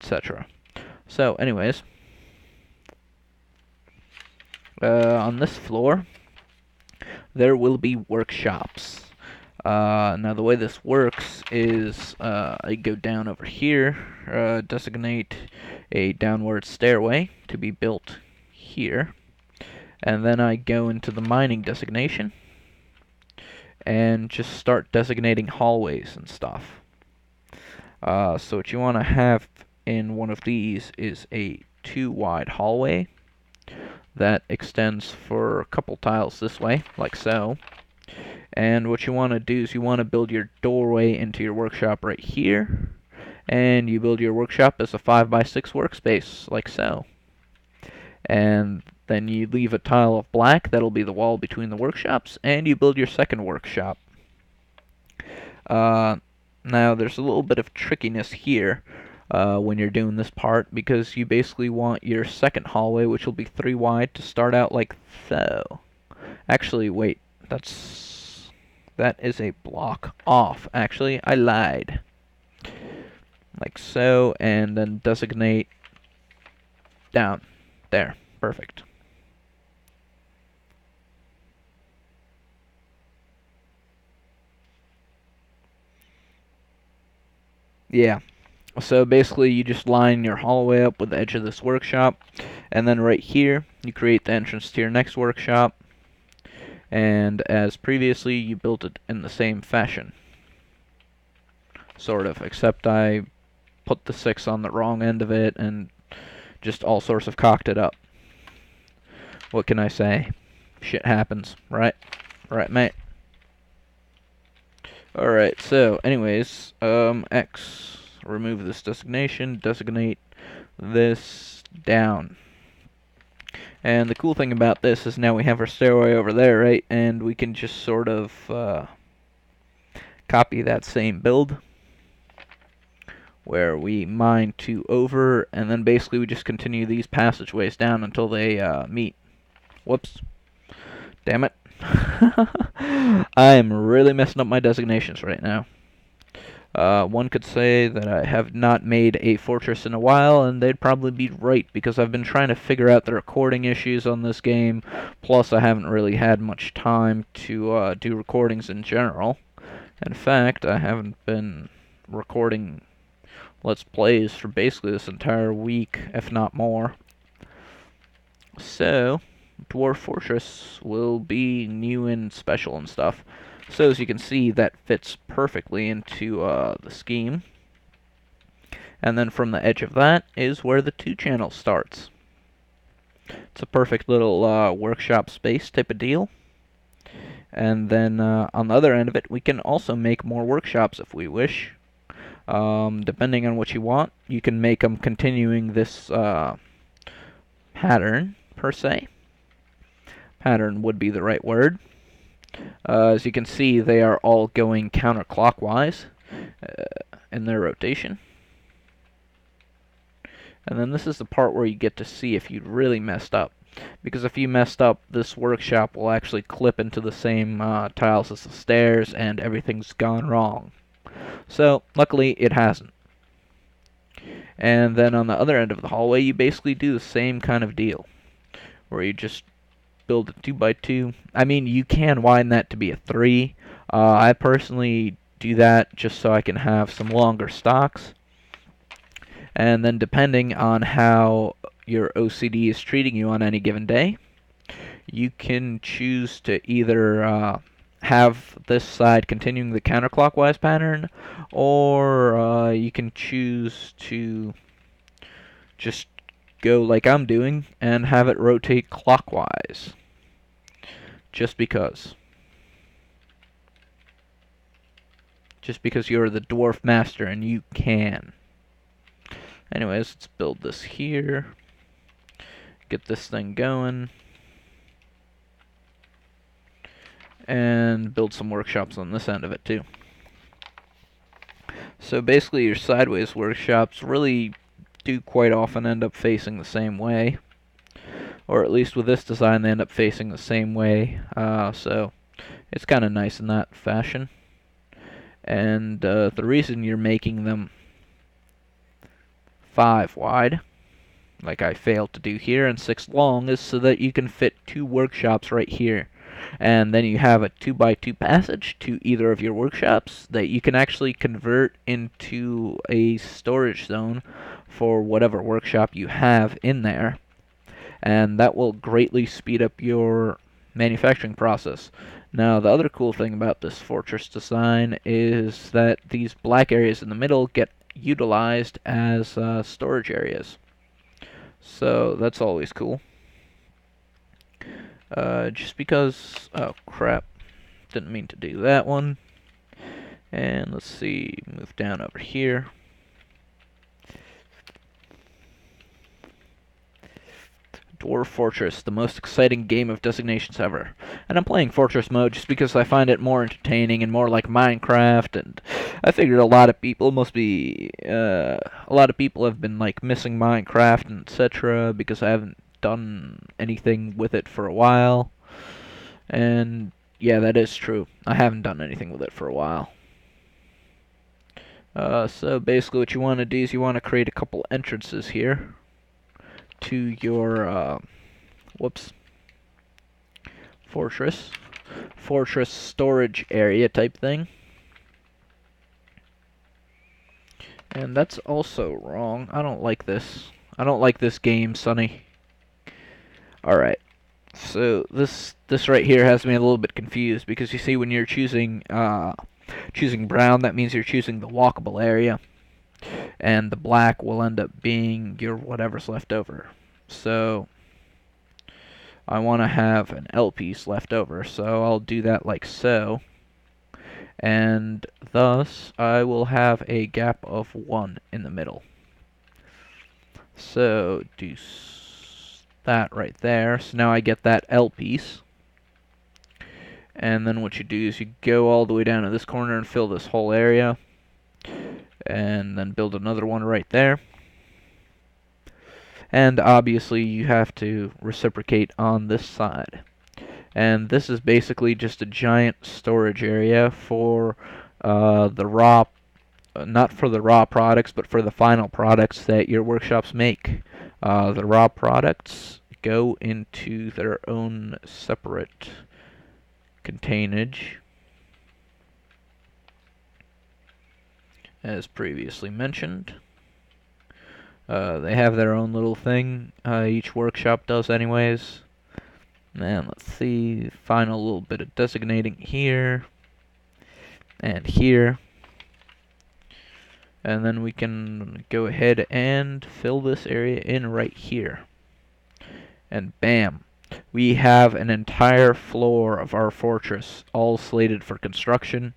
etc. So, anyways, on this floor, there will be workshops. Now, the way this works is I go down over here, designate a downward stairway to be built here, and then I go into the mining designation and just start designating hallways and stuff. So what you want to have in one of these is a 2-wide hallway that extends for a couple tiles this way, like so. And what you want to do is you want to build your doorway into your workshop right here, and you build your workshop as a 5x6 workspace, like so. And then you leave a tile of black, that'll be the wall between the workshops, and you build your second workshop. Now there's a little bit of trickiness here when you're doing this part, because you basically want your second hallway, which will be 3 wide, to start out like so. Actually, wait, that is a block off. Actually, I lied. Like so, and then designate down. There. Perfect. Yeah. So basically, you just line your hallway up with the edge of this workshop, and then right here, you create the entrance to your next workshop, and as previously, you built it in the same fashion. Sort of, except I put the 6 on the wrong end of it, and just all sorts of cocked it up. What can I say? Shit happens, right? Right, mate? Alright, so, anyways, X, remove this designation, designate this down. And the cool thing about this is now we have our stairway over there, right? And we can just sort of copy that same build, where we mine 2 over, and then basically we just continue these passageways down until they meet. Whoops. Damn it. I am really messing up my designations right now. One could say that I have not made a fortress in a while, and they'd probably be right, because I've been trying to figure out the recording issues on this game, plus I haven't really had much time to do recordings in general. In fact, I haven't been recording Let's Plays for basically this entire week, if not more. So, Dwarf Fortress will be new and special and stuff. So as you can see, that fits perfectly into the scheme. And then from the edge of that is where the 2-channel starts. It's a perfect little workshop space type of deal. And then on the other end of it, we can also make more workshops if we wish. Depending on what you want, you can make them continuing this pattern, per se. Pattern would be the right word. As you can see, they are all going counterclockwise in their rotation. And then this is the part where you get to see if you really messed up. Because if you messed up, this workshop will actually clip into the same tiles as the stairs, and everything's gone wrong. So, luckily, it hasn't. And then on the other end of the hallway, you basically do the same kind of deal, where you just build a 2x2. I mean, you can widen that to be a 3. I personally do that just so I can have some longer stocks. And then depending on how your OCD is treating you on any given day, you can choose to either have this side continuing the counterclockwise pattern, or you can choose to just go like I'm doing and have it rotate clockwise. Just because. Just because you're the dwarf master and you can. Anyways, let's build this here. Get this thing going. And build some workshops on this end of it too. So basically your sideways workshops really do quite often end up facing the same way. Or at least with this design they end up facing the same way. So it's kind of nice in that fashion. And the reason you're making them 5 wide, like I failed to do here, and 6 long is so that you can fit 2 workshops right here. And then you have a 2x2 passage to either of your workshops that you can actually convert into a storage zone for whatever workshop you have in there. And that will greatly speed up your manufacturing process. Now, the other cool thing about this fortress design is that these black areas in the middle get utilized as storage areas. So that's always cool. Just because... Oh, crap. Didn't mean to do that one. And let's see, move down over here. Dwarf Fortress, the most exciting game of designations ever. And I'm playing Fortress mode just because I find it more entertaining and more like Minecraft, and I figured a lot of people have been like missing Minecraft and etc. because I haven't done anything with it for a while. And yeah, that is true. I haven't done anything with it for a while. So basically what you want to do is you want to create a couple entrances here to your fortress storage area type thing. And that's also wrong. I don't like this. I don't like this game, Sonny. Alright. So this right here has me a little bit confused because you see when you're choosing brown, that means you're choosing the walkable area, and the black will end up being your whatever's left over. So I want to have an L piece left over, so I'll do that like so, and thus I will have a gap of 1 in the middle. So do that right there. So now I get that L piece. And then what you do is you go all the way down to this corner and fill this whole area. And then build another one right there. And obviously you have to reciprocate on this side. And this is basically just a giant storage area for the raw, not for the raw products, but for the final products that your workshops make. The raw products go into their own separate containage, as previously mentioned. They have their own little thing, each workshop does anyways. And let's see, final little bit of designating here, and here. And then we can go ahead and fill this area in right here. And bam! We have an entire floor of our fortress, all slated for construction.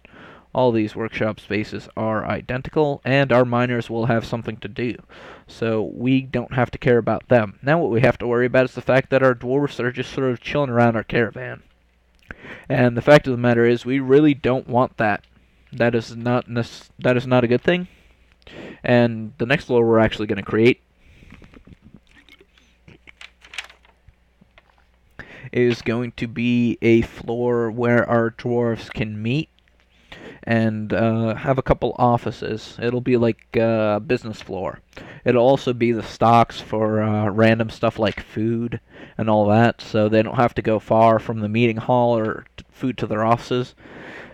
All these workshop spaces are identical, and our miners will have something to do. So we don't have to care about them. Now what we have to worry about is the fact that our dwarves are just sort of chilling around our caravan. And the fact of the matter is, we really don't want that. That is not a good thing. And the next floor we're actually going to create is going to be a floor where our dwarves can meet and have a couple offices. It'll be like a business floor. It'll also be the stocks for random stuff like food and all that, so they don't have to go far from the meeting hall or food to their offices.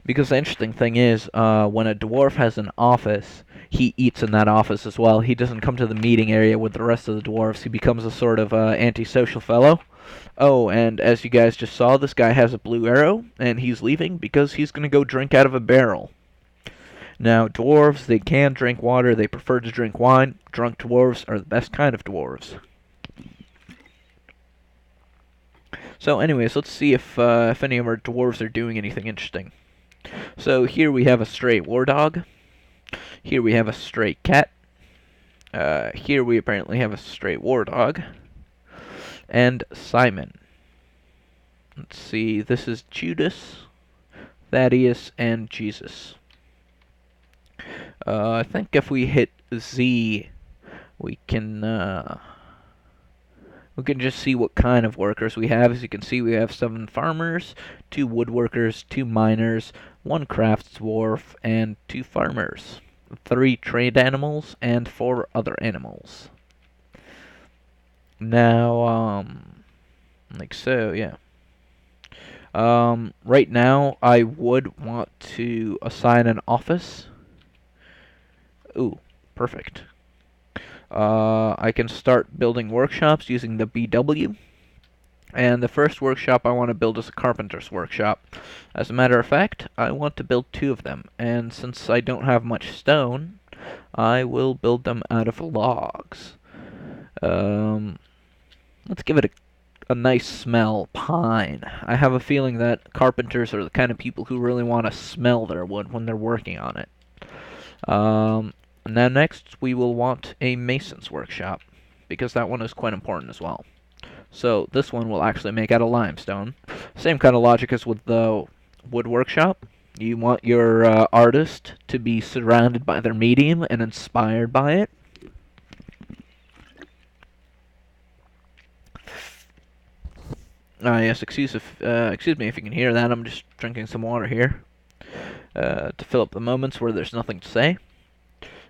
Because the interesting thing is, when a dwarf has an office, he eats in that office as well. He doesn't come to the meeting area with the rest of the dwarves. He becomes a sort of antisocial fellow. Oh, and as you guys just saw, this guy has a blue arrow, and he's leaving because he's going to go drink out of a barrel. Now, dwarves, they can drink water. They prefer to drink wine. Drunk dwarves are the best kind of dwarves. So anyways, let's see if any of our dwarves are doing anything interesting. So here we have a stray war dog. Here we have a stray cat. Here we apparently have a stray war dog. And Simon. Let's see, this is Judas, Thaddeus, and Jesus. I think if we hit Z, we can just see what kind of workers we have. As you can see, we have 7 farmers, 2 woodworkers, 2 miners, 1 crafts dwarf, and 2 farmers. 3 trained animals, and 4 other animals. Now, like so, yeah. Right now, I would want to assign an office. Ooh, perfect. I can start building workshops using the BW. And the first workshop I want to build is a carpenter's workshop. As a matter of fact, I want to build 2 of them. And since I don't have much stone, I will build them out of logs. Let's give it a nice smell. Pine. I have a feeling that carpenters are the kind of people who really want to smell their wood when they're working on it. Now next we will want a mason's workshop, because that one is quite important as well. So this one will actually make out of limestone. Same kind of logic as with the wood workshop. You want your artist to be surrounded by their medium and inspired by it. Yes, excuse me if you can hear that. I'm just drinking some water here to fill up the moments where there's nothing to say.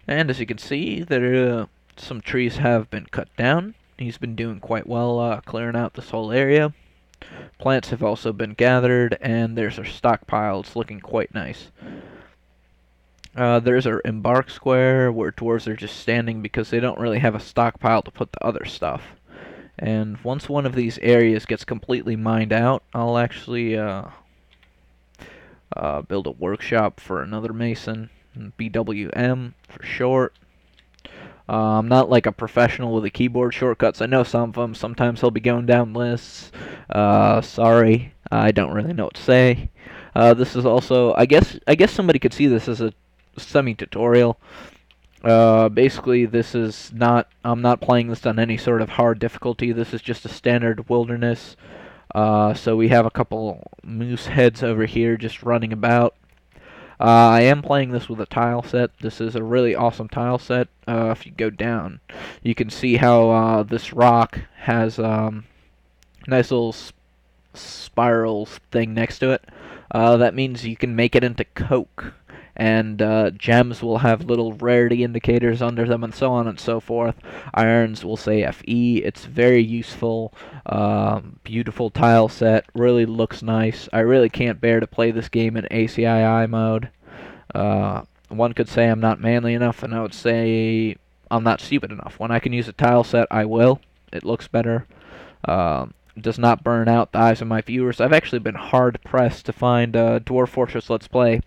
And as you can see, there some trees have been cut down. He's been doing quite well clearing out this whole area. Plants have also been gathered, and there's our stockpile. It's looking quite nice. There's our embark square, where dwarves are just standing because they don't really have a stockpile to put the other stuff. And once one of these areas gets completely mined out, I'll actually build a workshop for another mason, BWM for short. I'm not like a professional with the keyboard shortcuts. I know some of them. Sometimes he'll be going down lists. Sorry, I don't really know what to say. This is also, I guess somebody could see this as a semi-tutorial. Basically, this is not. I'm not playing this on any sort of hard difficulty. This is just a standard wilderness. So we have a couple moose heads over here just running about. I am playing this with a tile set. This is a really awesome tile set. If you go down, you can see how this rock has nice little spirals thing next to it. That means you can make it into coke. And gems will have little rarity indicators under them, and so on and so forth. Irons will say FE. It's very useful. Beautiful tile set. Really looks nice. I really can't bear to play this game in ACII mode. One could say I'm not manly enough, and I would say I'm not stupid enough. When I can use a tile set, I will. It looks better. Does not burn out the eyes of my viewers. I've actually been hard-pressed to find a Dwarf Fortress Let's Play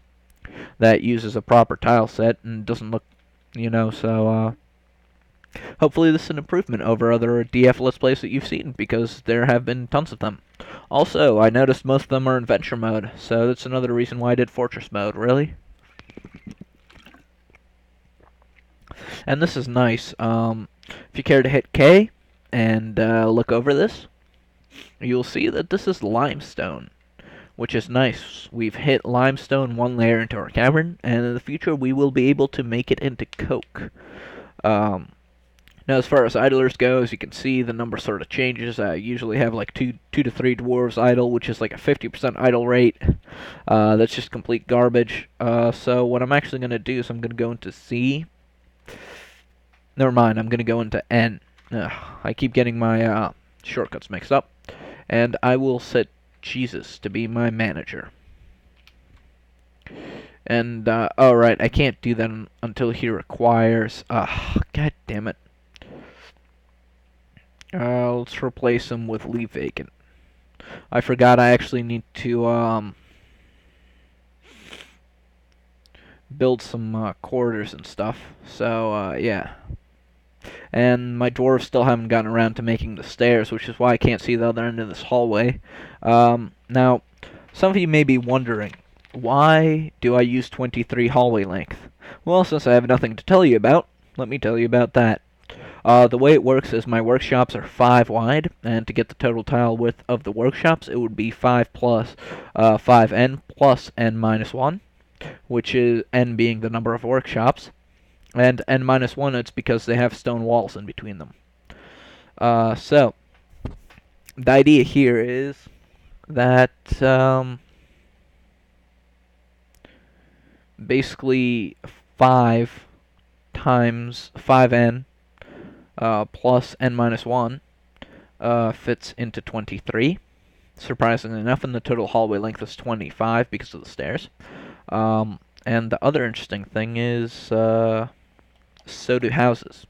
that uses a proper tile set and doesn't look, so hopefully this is an improvement over other DF Let's Plays that you've seen, because there have been tons of them. Also, I noticed most of them are in Venture mode, so that's another reason why I did Fortress mode, really. And this is nice. If you care to hit K and look over this, you'll see that this is limestone, which is nice. We've hit limestone 1 layer into our cavern, and in the future we will be able to make it into coke. Now, as far as idlers go, as you can see, the number sort of changes. I usually have like two to three dwarves idle, which is like a 50% idle rate. That's just complete garbage. So what I'm actually going to do is I'm going to go into C. Never mind, I'm going to go into N. I keep getting my shortcuts mixed up. And I will set Jesus to be my manager. And, alright, I can't do that until he requires... God damn it. Let's replace him with leave vacant. I forgot I actually need to, build some, quarters and stuff. So, yeah. And my dwarves still haven't gotten around to making the stairs, which is why I can't see the other end of this hallway. Now, some of you may be wondering, why do I use 23 hallway length? Well, since I have nothing to tell you about, let me tell you about that. The way it works is my workshops are 5 wide, and to get the total tile width of the workshops, it would be 5 plus 5n plus n minus 1, which is n being the number of workshops. And n minus 1, it's because they have stone walls in between them. So, the idea here is that basically 5 times 5n plus n minus 1 fits into 23. Surprisingly enough, and the total hallway length is 25 because of the stairs. And the other interesting thing is, so do houses.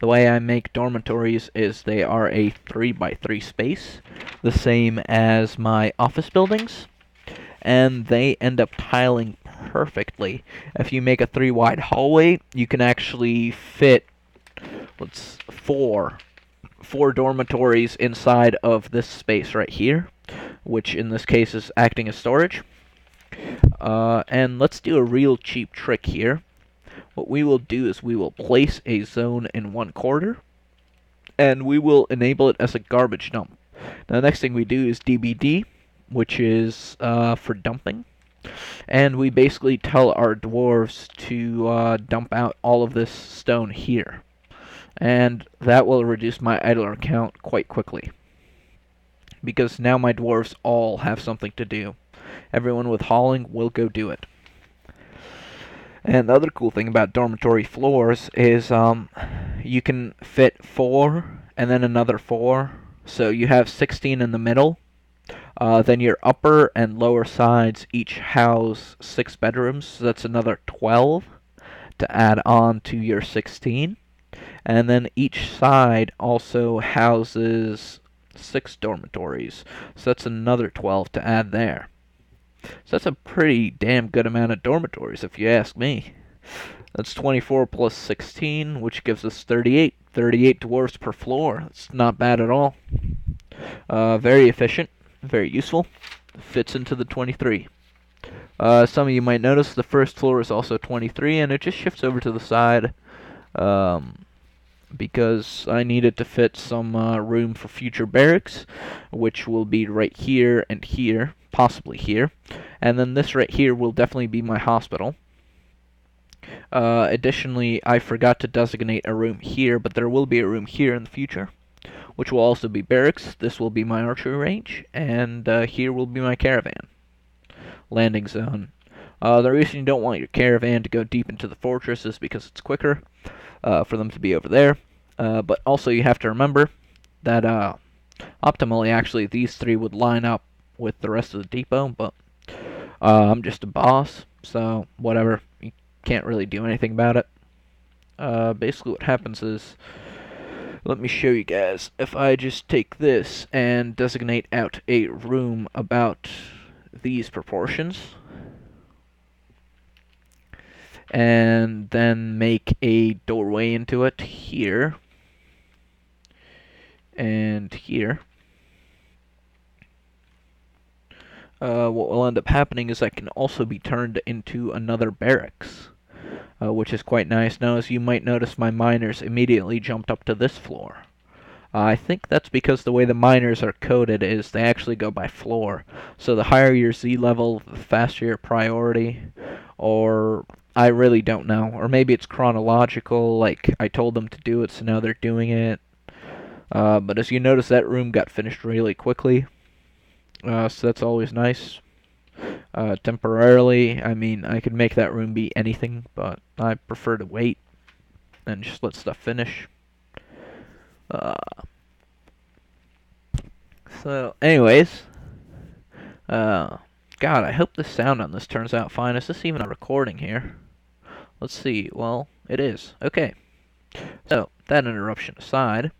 The way I make dormitories is they are a 3 by 3 space, the same as my office buildings, and they end up tiling perfectly. If you make a 3 wide hallway, you can actually fit four dormitories inside of this space right here, which in this case is acting as storage. And let's do a real cheap trick here. What we will do is we will place a zone in one corner, and we will enable it as a garbage dump. Now the next thing we do is DBD, which is for dumping. And we basically tell our dwarves to dump out all of this stone here. And that will reduce my idler count quite quickly, because now my dwarves all have something to do. Everyone with hauling will go do it. And the other cool thing about dormitory floors is you can fit 4 and then another 4. So you have 16 in the middle. Then your upper and lower sides each house 6 bedrooms. So that's another 12 to add on to your 16. And then each side also houses 6 dormitories. So that's another 12 to add there. So that's a pretty damn good amount of dormitories, if you ask me. That's 24 plus 16, which gives us 38. 38 dwarves per floor. That's not bad at all. Very efficient, very useful. Fits into the 23. Some of you might notice the first floor is also 23, and it just shifts over to the side because I needed to fit some room for future barracks, which will be right here and here, possibly here. And then this right here will definitely be my hospital. Additionally, I forgot to designate a room here, but there will be a room here in the future, which will also be barracks. This will be my archery range, and here will be my caravan landing zone. The reason you don't want your caravan to go deep into the fortress is because it's quicker for them to be over there. But also you have to remember that optimally, actually, these 3 would line up with the rest of the depot, but I'm just a boss, so whatever. You can't really do anything about it. Basically what happens is, let me show you guys. If I just take this and designate out a room about these proportions, and then make a doorway into it here and here, what will end up happening is that can also be turned into another barracks, which is quite nice. Now, as you might notice, my miners immediately jumped up to this floor. I think that's because the way the miners are coded is they actually go by floor. So the higher your Z level, the faster your priority, or I really don't know. Or maybe it's chronological, like I told them to do it, so now they're doing it. But as you notice, that room got finished really quickly. So that's always nice. Temporarily, I mean, I could make that room be anything, but I prefer to wait and just let stuff finish. So, anyways, God, I hope the sound on this turns out fine. Is this even a recording here? Let's see. Well, it is. Okay. So, that interruption aside,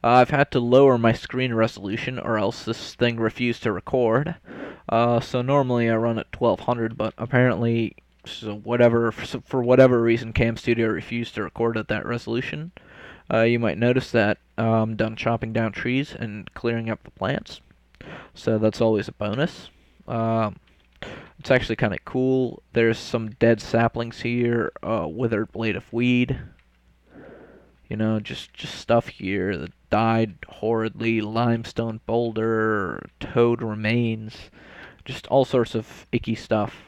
I've had to lower my screen resolution, or else this thing refused to record. So normally I run at 1200, but apparently, for whatever reason, Cam Studio refused to record at that resolution. You might notice that I'm done chopping down trees and clearing up the plants, so that's always a bonus. It's actually kind of cool. There's some dead saplings here, withered blade of weed. You know, just stuff here that died horridly, limestone boulder, toad remains, just all sorts of icky stuff.